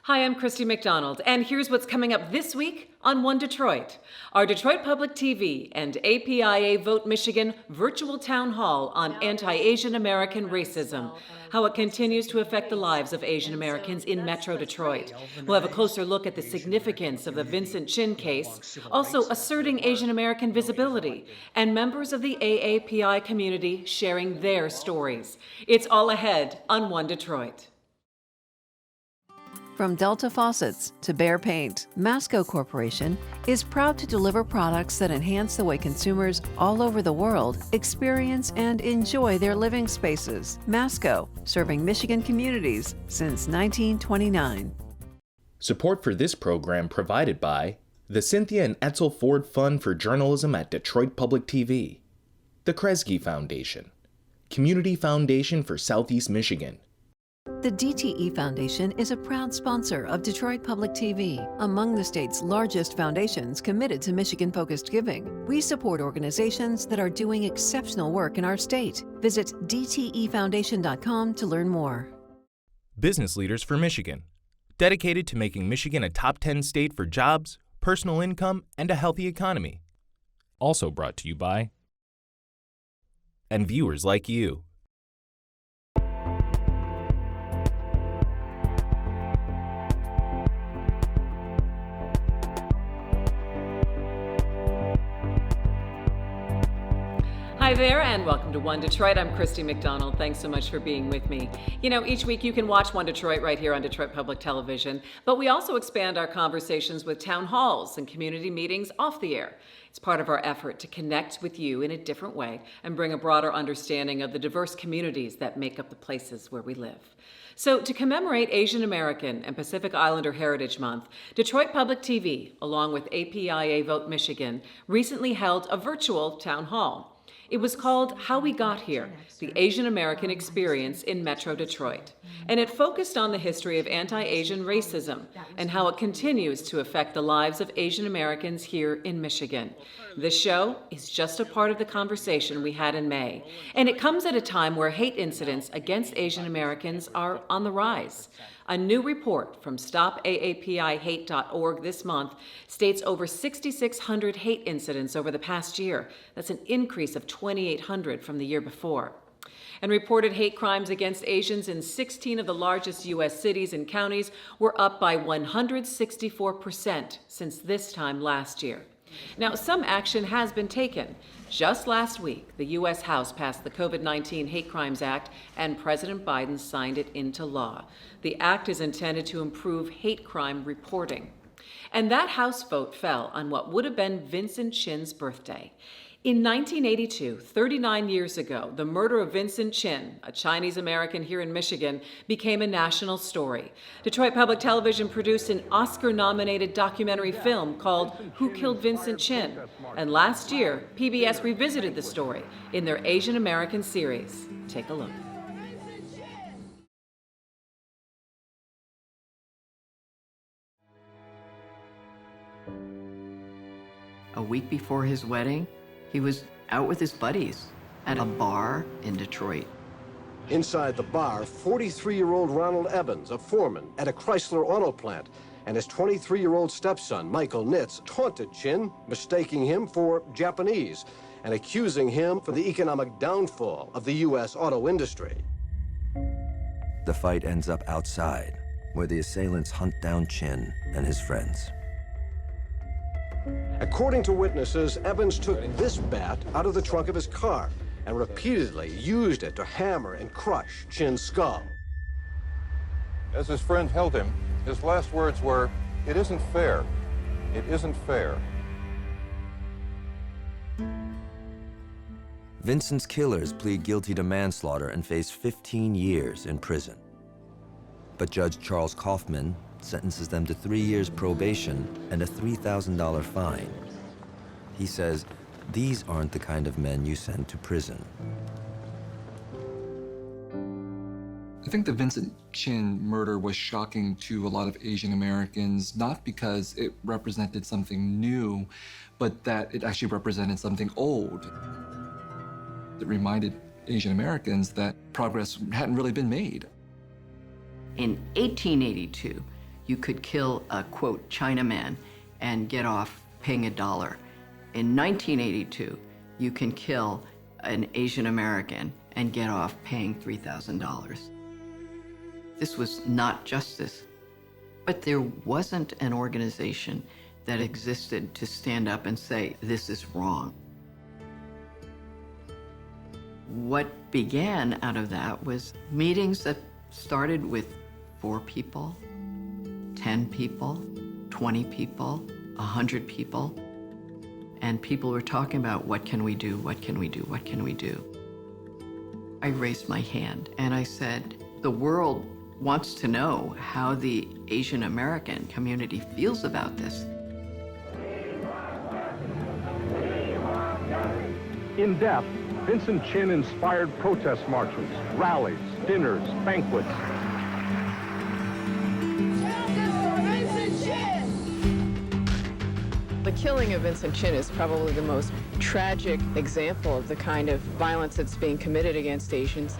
Hi, I'm Christy McDonald, and here's what's coming up this week on One Detroit. Our Detroit Public TV and APIA Vote Michigan virtual town hall on anti-Asian American racism, how it continues to affect the lives of Asian Americans in Metro Detroit. We'll have a closer look at the significance of the Vincent Chin case, also asserting Asian American visibility, and members of the AAPI community sharing their stories. It's all ahead on One Detroit. From Delta Faucets to Behr Paint, Masco Corporation is proud to deliver products that enhance the way consumers all over the world experience and enjoy their living spaces. Masco, serving Michigan communities since 1929. Support for this program provided by the Cynthia and Etzel Ford Fund for Journalism at Detroit Public TV, the Kresge Foundation, Community Foundation for Southeast Michigan. The DTE Foundation is a proud sponsor of Detroit Public TV, among the state's largest foundations committed to Michigan-focused giving. We support organizations that are doing exceptional work in our state. Visit dtefoundation.com to learn more. Business Leaders for Michigan, dedicated to making Michigan a top 10 state for jobs, personal income, and a healthy economy. Also brought to you by and viewers like you. Hi there, and welcome to One Detroit. I'm Christy McDonald. Thanks so much for being with me. You know, each week you can watch One Detroit right here on Detroit Public Television, but we also expand our conversations with town halls and community meetings off the air. It's part of our effort to connect with you in a different way and bring a broader understanding of the diverse communities that make up the places where we live. So to commemorate Asian American and Pacific Islander Heritage Month, Detroit Public TV, along with APIA Vote Michigan, recently held a virtual town hall. It was called How We Got Here, the Asian American Experience in Metro Detroit. And it focused on the history of anti-Asian racism and how it continues to affect the lives of Asian Americans here in Michigan. This show is just a part of the conversation we had in May. And it comes at a time where hate incidents against Asian Americans are on the rise. A new report from StopAAPIHate.org this month states over 6,600 hate incidents over the past year. That's an increase of 2,800 from the year before. And reported hate crimes against Asians in 16 of the largest U.S. cities and counties were up by 164% since this time last year. Now, some action has been taken. Just last week, the U.S. House passed the COVID-19 Hate Crimes Act, and President Biden signed it into law. The act is intended to improve hate crime reporting. And that House vote fell on what would have been Vincent Chin's birthday. In 1982, 39 years ago, the murder of Vincent Chin, a Chinese American here in Michigan, became a national story. Detroit Public Television produced an Oscar-nominated documentary film called Who Killed Vincent Chin? And last year, PBS revisited the story in their Asian American series. Take a look. A week before his wedding, he was out with his buddies at a bar in Detroit. Inside the bar, 43-year-old Ronald Evans, a foreman at a Chrysler auto plant, and his 23-year-old stepson, Michael Nitz, taunted Chin, mistaking him for Japanese and accusing him for the economic downfall of the U.S. auto industry. The fight ends up outside, where the assailants hunt down Chin and his friends. According to witnesses, Evans took this bat out of the trunk of his car and repeatedly used it to hammer and crush Chin's skull. As his friend held him, his last words were, "It isn't fair. It isn't fair." Vincent's killers plead guilty to manslaughter and face 15 years in prison. But Judge Charles Kaufman sentences them to 3 years probation and a $3,000 fine. He says, these aren't the kind of men you send to prison. I think the Vincent Chin murder was shocking to a lot of Asian Americans, not because it represented something new, but that it actually represented something old. It reminded Asian Americans that progress hadn't really been made. In 1882, you could kill a, quote, Chinaman and get off paying $1. In 1982, you can kill an Asian American and get off paying $3,000. This was not justice, but there wasn't an organization that existed to stand up and say, this is wrong. What began out of that was meetings that started with 4 people, 10 people, 20 people, 100 people, and people were talking about, what can we do, what can we do, what can we do? I raised my hand and I said, the world wants to know how the Asian American community feels about this. In depth, Vincent Chin inspired protest marches, rallies, dinners, banquets. The killing of Vincent Chin is probably the most tragic example of the kind of violence that's being committed against Asians.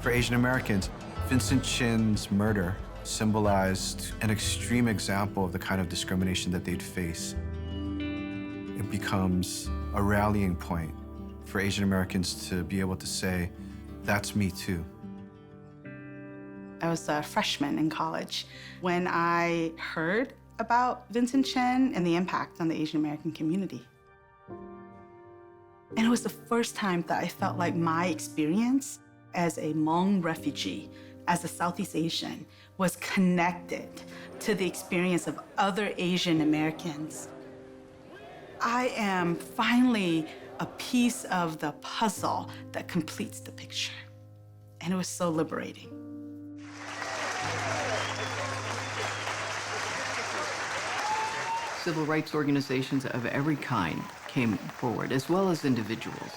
For Asian Americans, Vincent Chin's murder symbolized an extreme example of the kind of discrimination that they'd face. It becomes a rallying point for Asian Americans to be able to say, that's me too. I was a freshman in college when I heard about Vincent Chin and the impact on the Asian American community. And it was the first time that I felt like my experience as a Hmong refugee, as a Southeast Asian, was connected to the experience of other Asian Americans. I am finally a piece of the puzzle that completes the picture. And it was so liberating. Civil rights organizations of every kind came forward, as well as individuals.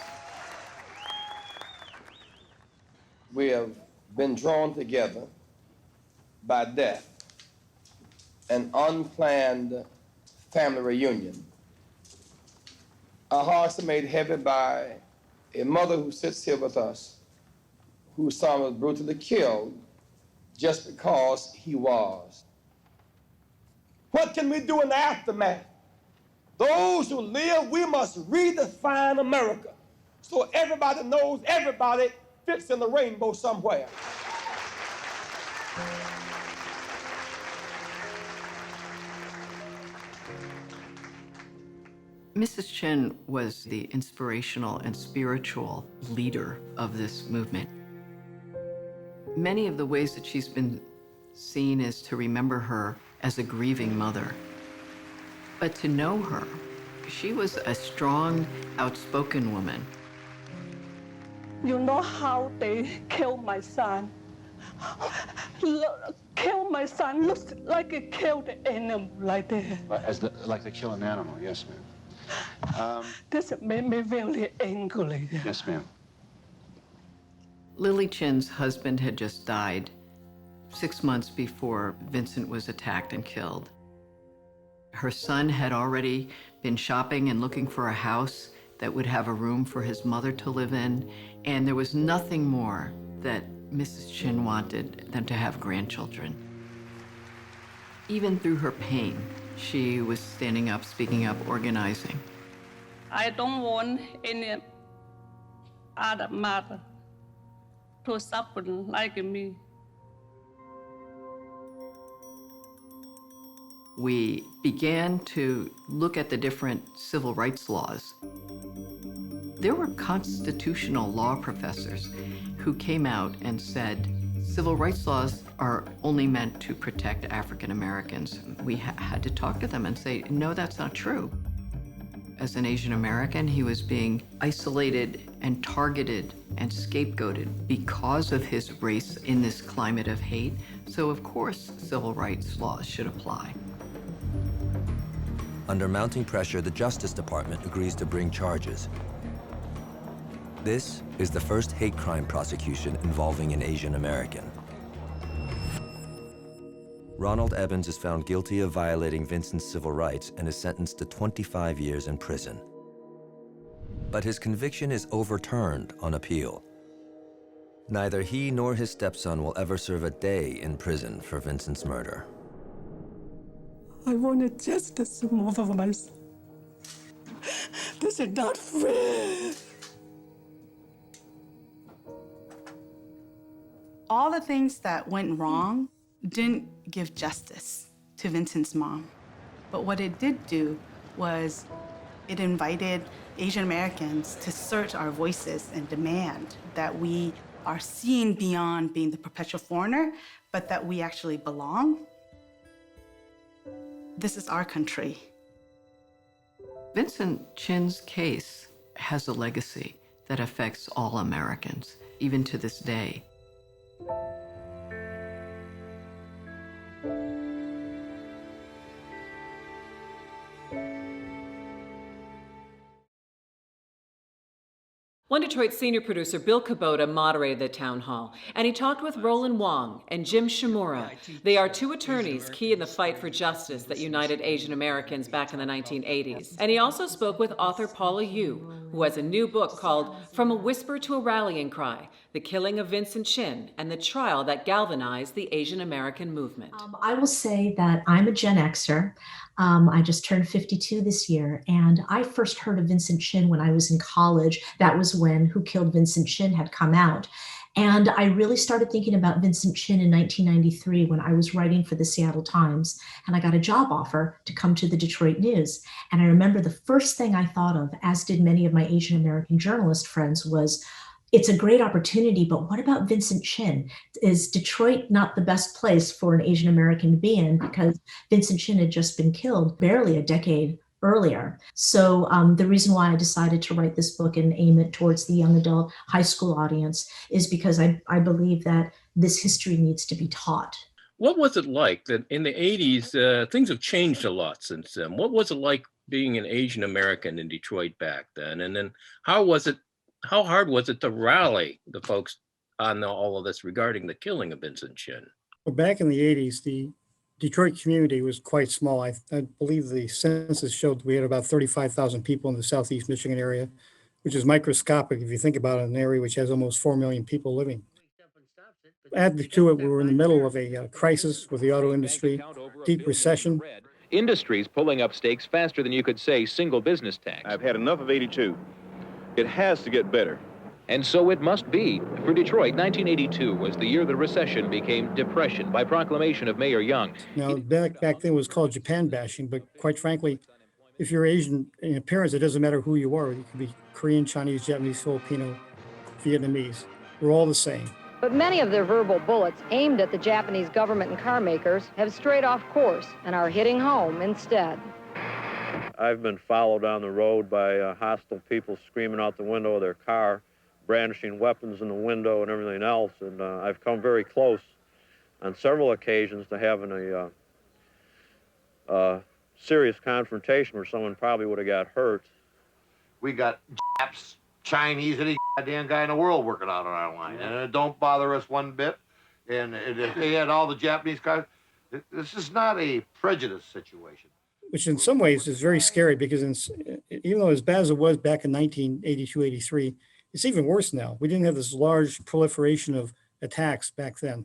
We have been drawn together by death, an unplanned family reunion. Our hearts are made heavy by a mother who sits here with us, whose son was brutally killed just because he was. What can we do in the aftermath? Those who live, we must redefine America so everybody knows everybody fits in the rainbow somewhere. Mrs. Chin was the inspirational and spiritual leader of this movement. Many of the ways that she's been seen is to remember her as a grieving mother. But to know her, she was a strong, outspoken woman. You know how they killed my son? Kill my son looks like a killed animal like that. Like they kill an animal, yes, ma'am. This made me really angry. Yes, ma'am. Lily Chin's husband had just died 6 months before Vincent was attacked and killed. Her son had already been shopping and looking for a house that would have a room for his mother to live in, and there was nothing more that Mrs. Chin wanted than to have grandchildren. Even through her pain, she was standing up, speaking up, organizing. I don't want any other mother to suffer like me. We began to look at the different civil rights laws. There were constitutional law professors who came out and said, civil rights laws are only meant to protect African Americans. We had to talk to them and say, no, that's not true. As an Asian American, he was being isolated and targeted and scapegoated because of his race in this climate of hate. So of course, civil rights laws should apply. Under mounting pressure, the Justice Department agrees to bring charges. This is the first hate crime prosecution involving an Asian American. Ronald Evans is found guilty of violating Vincent's civil rights and is sentenced to 25 years in prison. But his conviction is overturned on appeal. Neither he nor his stepson will ever serve a day in prison for Vincent's murder. I wanted justice more for my son. This is not fair. All the things that went wrong didn't give justice to Vincent's mom. But what it did do was it invited Asian Americans to search our voices and demand that we are seen beyond being the perpetual foreigner, but that we actually belong. This is our country. Vincent Chin's case has a legacy that affects all Americans, even to this day. One Detroit senior producer, Bill Kubota, moderated the town hall, and he talked with Roland Hwang and Jim Shimoura. They are two attorneys key in the fight for justice that united Asian Americans back in the 1980s. And he also spoke with author Paula Yoo, who has a new book called From a Whisper to a Rallying Cry, The Killing of Vincent Chin and the Trial That Galvanized the Asian American Movement. I will say that I'm a Gen Xer. I just turned 52 this year, and I first heard of Vincent Chin when I was in college. That was when Who Killed Vincent Chin had come out. And I really started thinking about Vincent Chin in 1993 when I was writing for the Seattle Times, and I got a job offer to come to the Detroit News. And I remember the first thing I thought of, as did many of my Asian American journalist friends, was, it's a great opportunity, but what about Vincent Chin? Is Detroit not the best place for an Asian American to be in? Because Vincent Chin had just been killed barely a decade earlier. So the reason why I decided to write this book and aim it towards the young adult high school audience is because I believe that this history needs to be taught. What was it like that in the 80s, things have changed a lot since then? What was it like being an Asian American in Detroit back then? And then how hard was it to rally the folks on all of this regarding the killing of Vincent Chin? Well, back in the 80s, the Detroit community was quite small. I believe the census showed we had about 35,000 people in the Southeast Michigan area, which is microscopic if you think about it, an area which has almost 4 million people living. Add to it, we were in the middle of a crisis with the auto industry, deep recession. Industries pulling up stakes faster than you could say single business tax. I've had enough of 82. It has to get better. And so it must be. For Detroit, 1982 was the year the recession became depression by proclamation of Mayor Young. Now, back then it was called Japan bashing, but quite frankly, if you're Asian in appearance, it doesn't matter who you are. You could be Korean, Chinese, Japanese, Filipino, Vietnamese. We're all the same. But many of their verbal bullets aimed at the Japanese government and car makers have strayed off course and are hitting home instead. I've been followed down the road by hostile people screaming out the window of their car, brandishing weapons in the window and everything else, and I've come very close on several occasions to having a serious confrontation where someone probably would have got hurt. We got Japs, Chinese, any goddamn guy in the world working out on our line, and it don't bother us one bit. And if they had all the Japanese cars, this is not a prejudice situation. Which in some ways is very scary because even though as bad as it was back in 1982, 83, it's even worse now. We didn't have this large proliferation of attacks back then.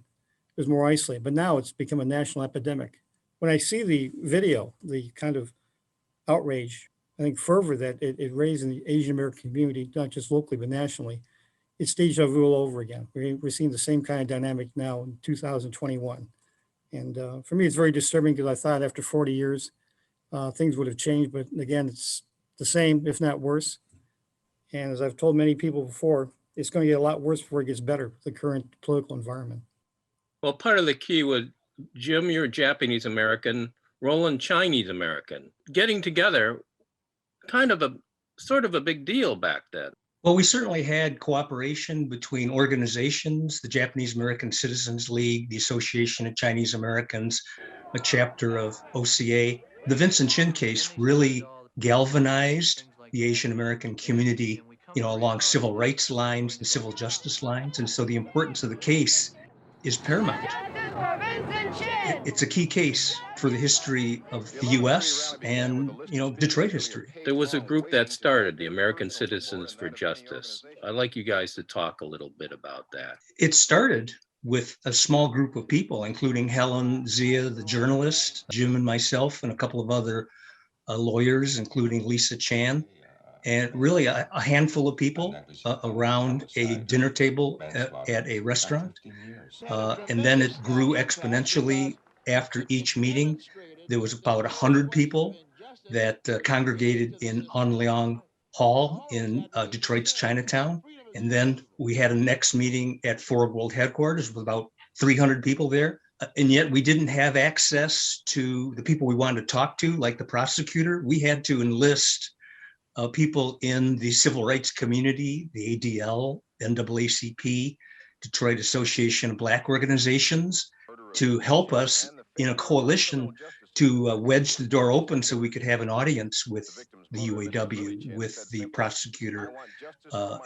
It was more isolated, but now it's become a national epidemic. When I see the video, the kind of outrage, I think fervor that it raised in the Asian American community, not just locally, but nationally, it's deja vu all over again. We're seeing the same kind of dynamic now in 2021. And for me, it's very disturbing because I thought after 40 years, things would have changed, but again, it's the same, if not worse. And as I've told many people before, it's going to get a lot worse before it gets better, the current political environment. Well, part of the key was, Jim, you're Japanese American, Roland, Chinese American. Getting together, sort of a big deal back then. Well, we certainly had cooperation between organizations, the Japanese American Citizens League, the Association of Chinese Americans, a chapter of OCA. The Vincent Chin case really galvanized the Asian American community, along civil rights lines and civil justice lines. And so the importance of the case is paramount. It's a key case for the history of the U.S. and, Detroit history. There was a group that started, the American Citizens for Justice. I'd like you guys to talk a little bit about that. It started with a small group of people, including Helen Zia, the journalist, Jim and myself, and a couple of other lawyers, including Lisa Chan, and really a handful of people around a dinner table at a restaurant. And then it grew exponentially after each meeting. There was about 100 people that congregated in An Leong Hall in Detroit's Chinatown. And then we had a next meeting at Forward World headquarters with about 300 people there. And yet we didn't have access to the people we wanted to talk to, like the prosecutor. We had to enlist people in the civil rights community, the ADL, NAACP, Detroit Association of Black Organizations, to help us in a coalition to wedge the door open so we could have an audience with the UAW, with the prosecutor,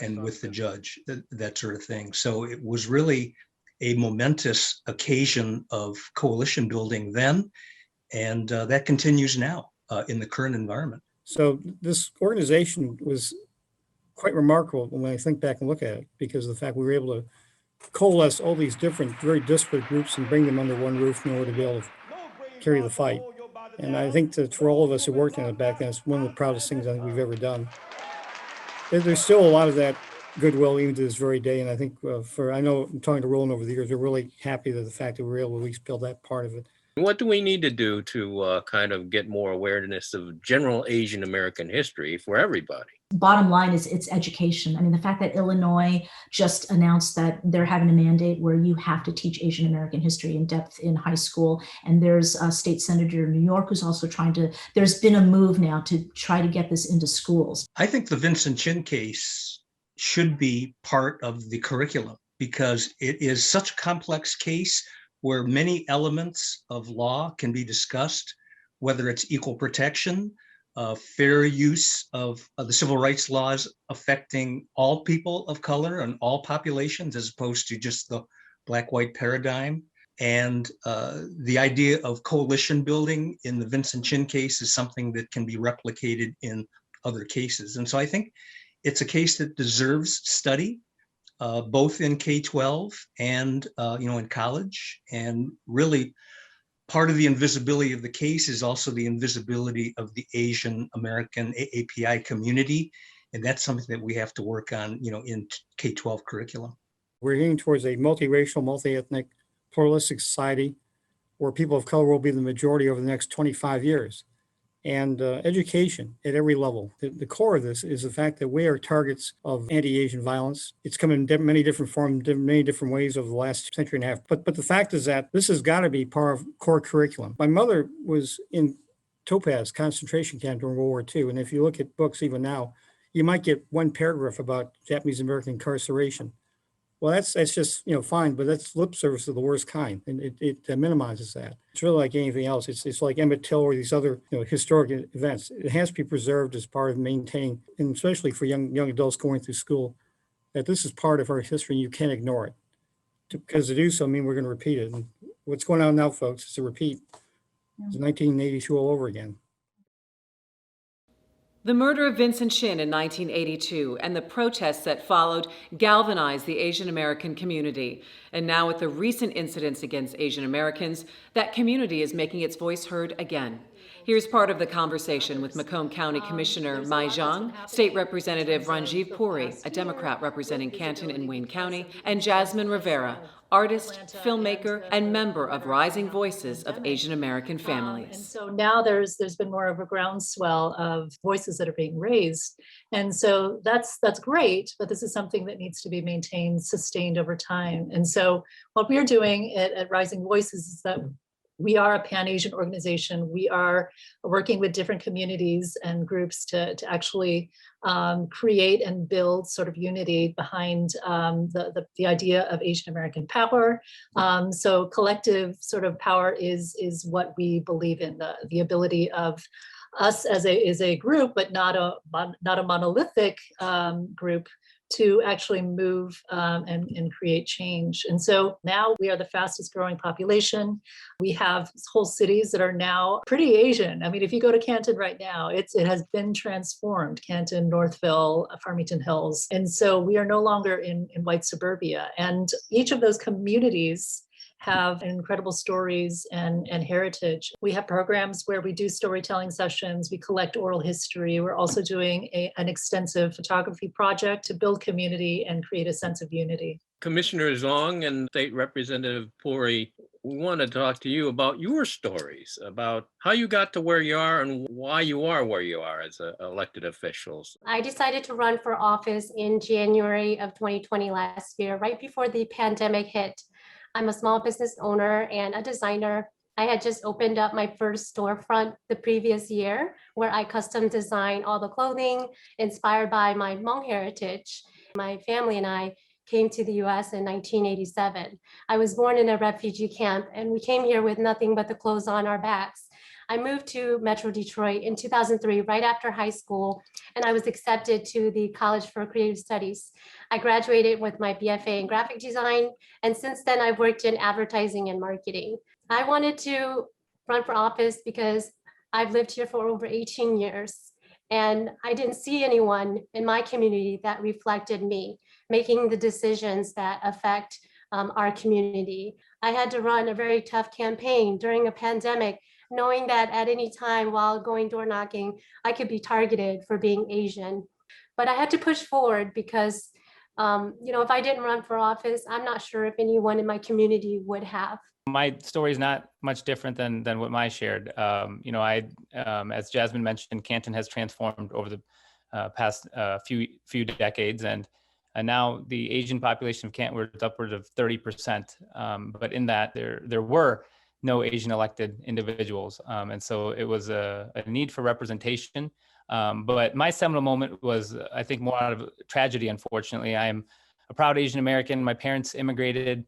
and with the judge, that sort of thing. So it was really a momentous occasion of coalition building then, and that continues now in the current environment. So this organization was quite remarkable when I think back and look at it, because of the fact we were able to coalesce all these different, very disparate groups and bring them under one roof in order to be able to carry the fight. And I think that for all of us who worked on it back then, it's one of the proudest things I think we've ever done. There's still a lot of that goodwill even to this very day. And I think I know I'm talking to Roland over the years, we're really happy that the fact that we were able to at least build that part of it. What do we need to do to kind of get more awareness of general Asian American history for everybody? Bottom line is it's education. I mean, the fact that Illinois just announced that they're having a mandate where you have to teach Asian American history in depth in high school. And there's a state senator in New York who's also there's been a move now to try to get this into schools. I think the Vincent Chin case should be part of the curriculum because it is such a complex case where many elements of law can be discussed, whether it's equal protection, fair use of the civil rights laws affecting all people of color and all populations as opposed to just the black-white paradigm. And the idea of coalition building in the Vincent Chin case is something that can be replicated in other cases. And so I think it's a case that deserves study, both in K-12 and in college. And really, part of the invisibility of the case is also the invisibility of the Asian American AAPI community. And that's something that we have to work on, in K-12 curriculum. We're heading towards a multiracial, multi-ethnic, pluralistic society where people of color will be the majority over the next 25 years. And education at every level. The core of this is the fact that we are targets of anti-Asian violence. It's come in many different forms, many different ways over the last century and a half. But the fact is that this has got to be part of core curriculum. My mother was in Topaz concentration camp during World War II. And if you look at books even now, you might get one paragraph about Japanese American incarceration. Well, that's just, fine, but that's lip service of the worst kind. And it minimizes that. It's really like anything else. It's like Emmett Till or these other, historic events. It has to be preserved as part of maintaining, and especially for young adults going through school, that this is part of our history and you can't ignore it. Because to do so, we're going to repeat it. And what's going on now, folks, is a repeat. It's 1982 all over again. The murder of Vincent Chin in 1982 and the protests that followed galvanized the Asian American community. And now with the recent incidents against Asian Americans, that community is making its voice heard again. Here's part of the conversation with Macomb County Commissioner Mai Zhang, State Representative Ranjiv Puri, a Democrat representing Canton and Wayne County, and Jasmine Rivera, artist, filmmaker, and member of Rising Voices of Asian American Families. And so now there's been more of a groundswell of voices that are being raised. And so that's great, but this is something that needs to be maintained, sustained over time. And so what we're doing at Rising Voices is that we are a Pan-Asian organization. We are working with different communities and groups to actually create and build sort of unity behind the idea of Asian American power. So collective sort of power is what we believe in, the ability of us as a group, but not a monolithic group, to actually move and create change. And so now we are the fastest growing population. We have whole cities that are now pretty Asian. I mean, if you go to Canton right now, it has been transformed, Canton, Northville, Farmington Hills. And so we are no longer in white suburbia. And each of those communities have incredible stories and heritage. We have programs where we do storytelling sessions, we collect oral history. We're also doing an extensive photography project to build community and create a sense of unity. Commissioner Zhang and State Representative Puri, we want to talk to you about your stories, about how you got to where you are and why you are where you are as elected officials. I decided to run for office in January of 2020 last year, right before the pandemic hit. I'm a small business owner and a designer. I had just opened up my first storefront the previous year where I custom design all the clothing inspired by my Hmong heritage. My family and I came to the US in 1987. I was born in a refugee camp and we came here with nothing but the clothes on our backs. I moved to Metro Detroit in 2003, right after high school, and I was accepted to the College for Creative Studies. I graduated with my BFA in graphic design, and since then I've worked in advertising and marketing. I wanted to run for office because I've lived here for over 18 years, and I didn't see anyone in my community that reflected me, making the decisions that affect our community. I had to run a very tough campaign during a pandemic, knowing that at any time while going door knocking, I could be targeted for being Asian. But I had to push forward because, if I didn't run for office, I'm not sure if anyone in my community would have. My story is not much different than what Mai shared. As Jasmine mentioned, Canton has transformed over the past few decades, and now the Asian population of Canton was upward of 30%. But in that, there were no Asian elected individuals. And so it was a need for representation. But my seminal moment was, I think, more out of tragedy, unfortunately. I am a proud Asian American. My parents immigrated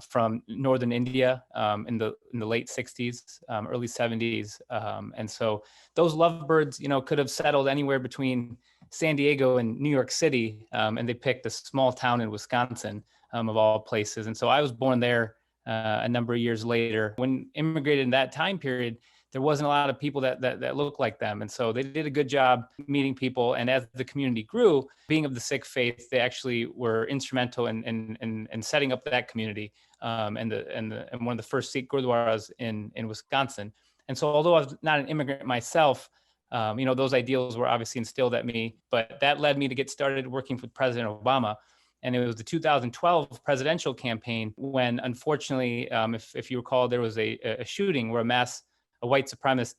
from northern India in the late 60s, early 70s. And so those lovebirds, could have settled anywhere between San Diego and New York City, and they picked a small town in Wisconsin, of all places. And so I was born there a number of years later. When immigrated in that time period, there wasn't a lot of people that looked like them. And so they did a good job meeting people. And as the community grew, being of the Sikh faith, they actually were instrumental in setting up that community and one of the first Sikh gurdwaras in Wisconsin. And so although I was not an immigrant myself, those ideals were obviously instilled at me, but that led me to get started working with President Obama. And it was the 2012 presidential campaign when, unfortunately, if you recall, there was a shooting where a white supremacist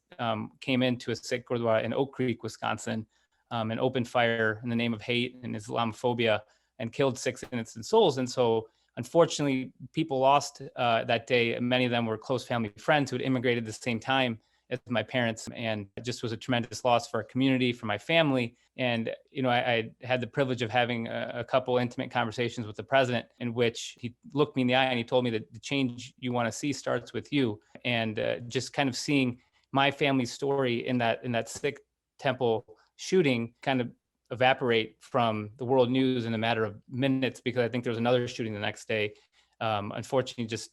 came into a Sikh Gurdwara in Oak Creek, Wisconsin, and opened fire in the name of hate and Islamophobia and killed 6 innocent souls. And so, unfortunately, people lost that day. Many of them were close family friends who had immigrated at the same time as my parents, and it just was a tremendous loss for our community, for my family. And, I had the privilege of having a couple intimate conversations with the president in which he looked me in the eye and he told me that the change you want to see starts with you. And just kind of seeing my family's story in that Sikh temple shooting kind of evaporate from the world news in a matter of minutes, because I think there was another shooting the next day. Unfortunately, just,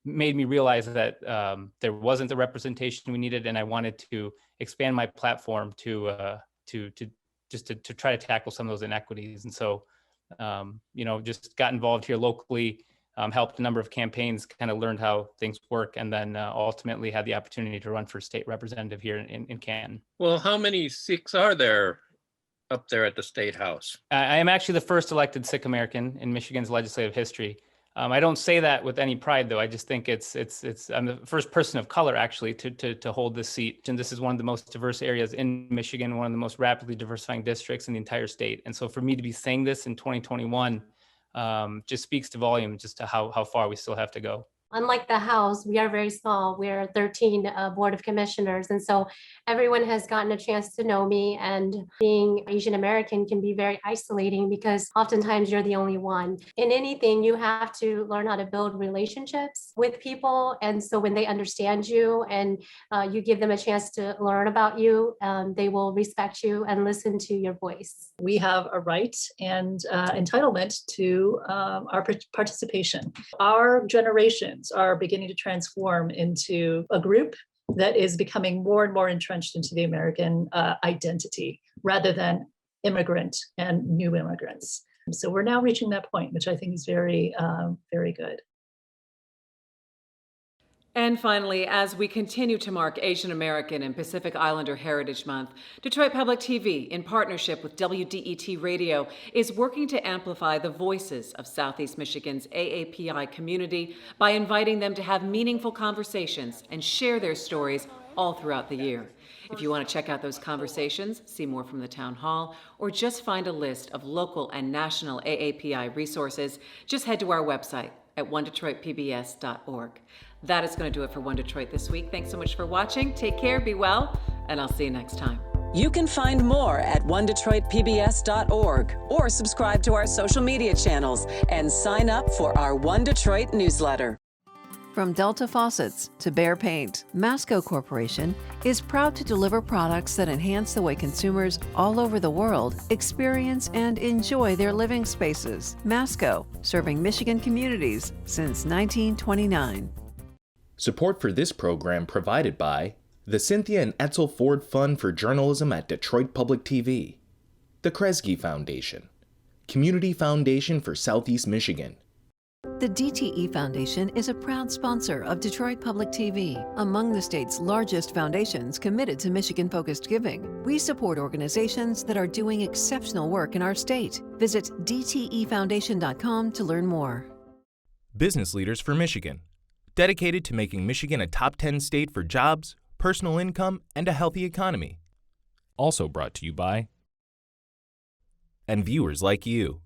made me realize that there wasn't the representation we needed, and I wanted to expand my platform to try to tackle some of those inequities. And so, just got involved here locally, helped a number of campaigns, kind of learned how things work, and then ultimately had the opportunity to run for state representative here in Canton. Well, how many Sikhs are there up there at the State House? I am actually the first elected Sikh American in Michigan's legislative history. I don't say that with any pride, though. I just think I'm the first person of color actually to hold this seat. And this is one of the most diverse areas in Michigan, one of the most rapidly diversifying districts in the entire state. And so for me to be saying this in 2021 just speaks to volume, just to how far we still have to go. Unlike the House, we are very small. We're 13 Board of Commissioners. And so everyone has gotten a chance to know me. And being Asian American can be very isolating because oftentimes you're the only one. In anything, you have to learn how to build relationships with people. And so when they understand you and you give them a chance to learn about you, they will respect you and listen to your voice. We have a right and entitlement to our participation. Our generations are beginning to transform into a group that is becoming more and more entrenched into the American identity rather than immigrant and new immigrants. So we're now reaching that point, which I think is very, very good. And finally, as we continue to mark Asian American and Pacific Islander Heritage Month, Detroit Public TV, in partnership with WDET Radio, is working to amplify the voices of Southeast Michigan's AAPI community by inviting them to have meaningful conversations and share their stories all throughout the year. If you want to check out those conversations, see more from the town hall, or just find a list of local and national AAPI resources, just head to our website at onedetroitpbs.org. That is going to do it for One Detroit this week. Thanks so much for watching. Take care, be well, and I'll see you next time. You can find more at onedetroitpbs.org or subscribe to our social media channels and sign up for our One Detroit newsletter. From Delta Faucets to Behr Paint, Masco Corporation is proud to deliver products that enhance the way consumers all over the world experience and enjoy their living spaces. Masco, serving Michigan communities since 1929. Support for this program provided by the Cynthia and Etzel Ford Fund for Journalism at Detroit Public TV, the Kresge Foundation, Community Foundation for Southeast Michigan. The DTE Foundation is a proud sponsor of Detroit Public TV, among the state's largest foundations committed to Michigan-focused giving. We support organizations that are doing exceptional work in our state. Visit dtefoundation.com to learn more. Business Leaders for Michigan, dedicated to making Michigan a top 10 state for jobs, personal income, and a healthy economy. Also brought to you by and viewers like you.